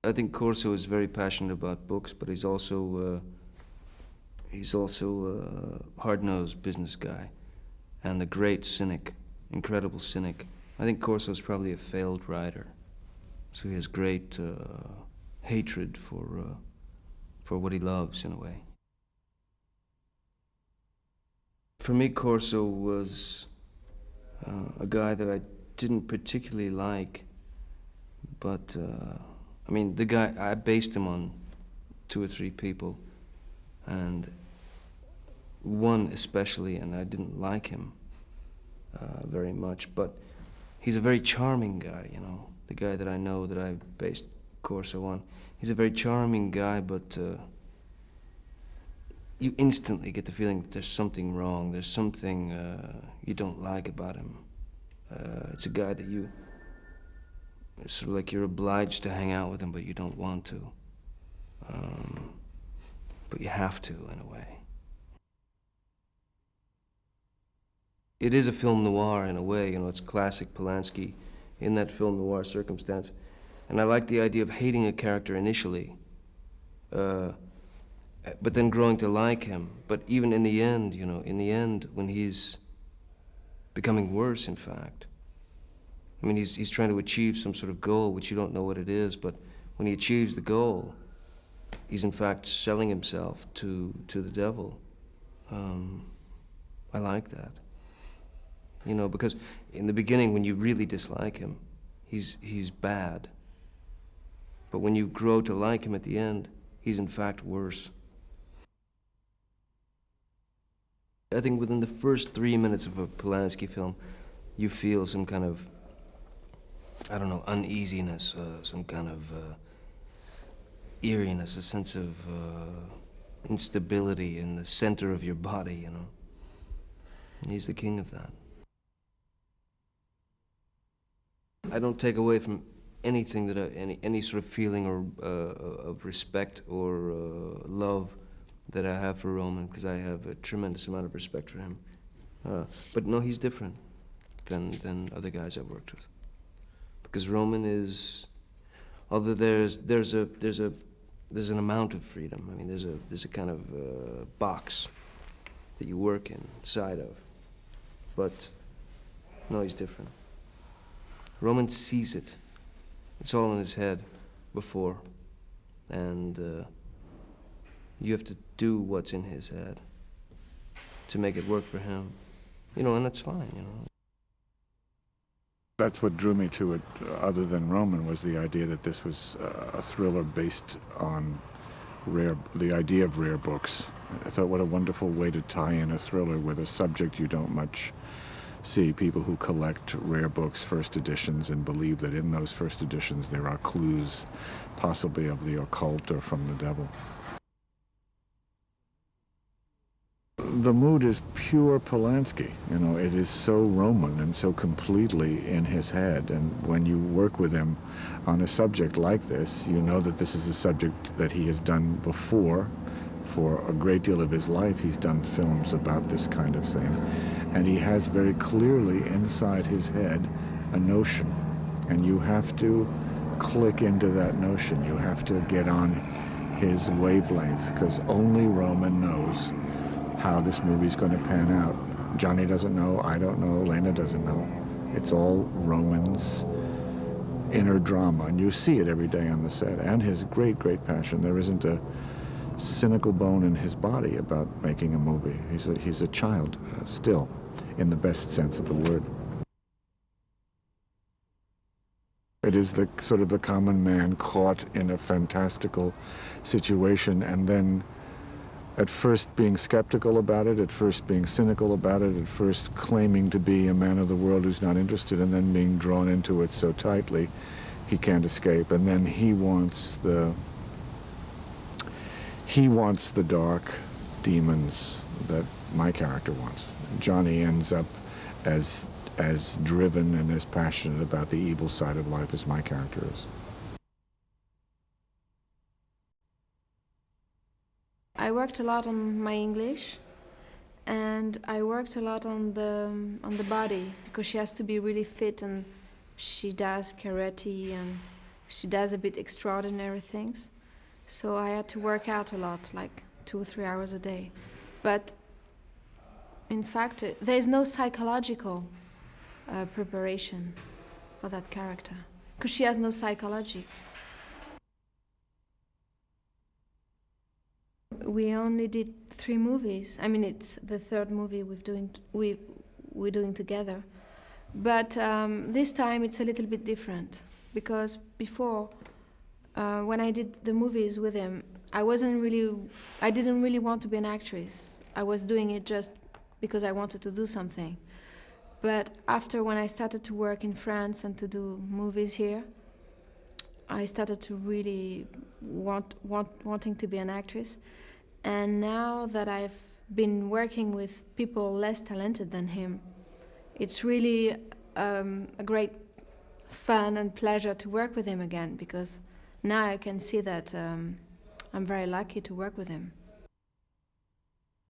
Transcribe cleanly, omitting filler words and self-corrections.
I think Corso is very passionate about books, but he's also a hard-nosed business guy and a great cynic, incredible cynic. I think Corso is probably a failed writer, so he has great hatred for what he loves in a way. For me, Corso was a guy that I didn't particularly like, but I mean, the guy, I based him on 2 or 3 people, and one especially, and I didn't like him very much, but he's a very charming guy, you know, the guy that I know that I based Corso on. He's a very charming guy, but you instantly get the feeling that there's something wrong, there's something you don't like about him. It's a guy that it's sort of like you're obliged to hang out with him, but you don't want to. But you have to, in a way. It is a film noir in a way, you know, it's classic Polanski in that film noir circumstance. And I like the idea of hating a character initially, but then growing to like him. But even in the end, you know, in the end, when he's becoming worse, in fact, I mean, he's trying to achieve some sort of goal, which you don't know what it is, but when he achieves the goal, he's in fact selling himself to the devil. I like that. You know, because in the beginning, when you really dislike him, he's bad. But when you grow to like him at the end, he's in fact worse. I think within the first 3 minutes of a Polanski film, you feel some kind of, I don't know, uneasiness, some kind of eeriness, a sense of instability in the center of your body, you know. And he's the king of that. I don't take away from anything that any sort of feeling or of respect or love that I have for Roman, because I have a tremendous amount of respect for him. But no, he's different than other guys I've worked with, because Roman is, although there's an amount of freedom. I mean, there's a kind of box that you work inside of, but no, he's different. Roman sees it. It's all in his head before, and you have to do what's in his head to make it work for him, you know, and that's fine, you know. That's what drew me to it, other than Roman, was the idea that this was a thriller based on the idea of rare books. I thought, what a wonderful way to tie in a thriller with a subject you don't much see. People who collect rare books, first editions, and believe that in those first editions there are clues, possibly of the occult or from the devil. The mood is pure Polanski. You know, it is so Roman and so completely in his head. And when you work with him on a subject like this, you know that this is a subject that he has done before. For a great deal of his life, he's done films about this kind of thing. And he has very clearly inside his head a notion. And you have to click into that notion. You have to get on his wavelength, because only Roman knows how this movie's going to pan out. Johnny doesn't know, I don't know, Lena doesn't know. It's all Roman's inner drama, and you see it every day on the set, and his great, great passion. There isn't a cynical bone in his body about making a movie. He's a child, still, in the best sense of the word. It is the sort of the common man caught in a fantastical situation, and then at first being skeptical about it, at first being cynical about it, at first claiming to be a man of the world who's not interested, and then being drawn into it so tightly he can't escape. And then he wants the dark demons that my character wants. Johnny ends up as driven and as passionate about the evil side of life as my character is. I worked a lot on my English, and I worked a lot on the body, because she has to be really fit, and she does karate and She does a bit extraordinary things. So I had to work out a lot, like 2 or 3 hours a day. But in fact, there's no psychological preparation for that character, because she has no psychology. We only did 3 movies. I mean, it's the 3rd movie we're doing together. But this time it's a little bit different, because before, when I did the movies with him, I didn't really want to be an actress. I was doing it just because I wanted to do something. But after, when I started to work in France and to do movies here, I started to really wanting to be an actress. And now that I've been working with people less talented than him, it's really a great fun and pleasure to work with him again, because now I can see that I'm very lucky to work with him.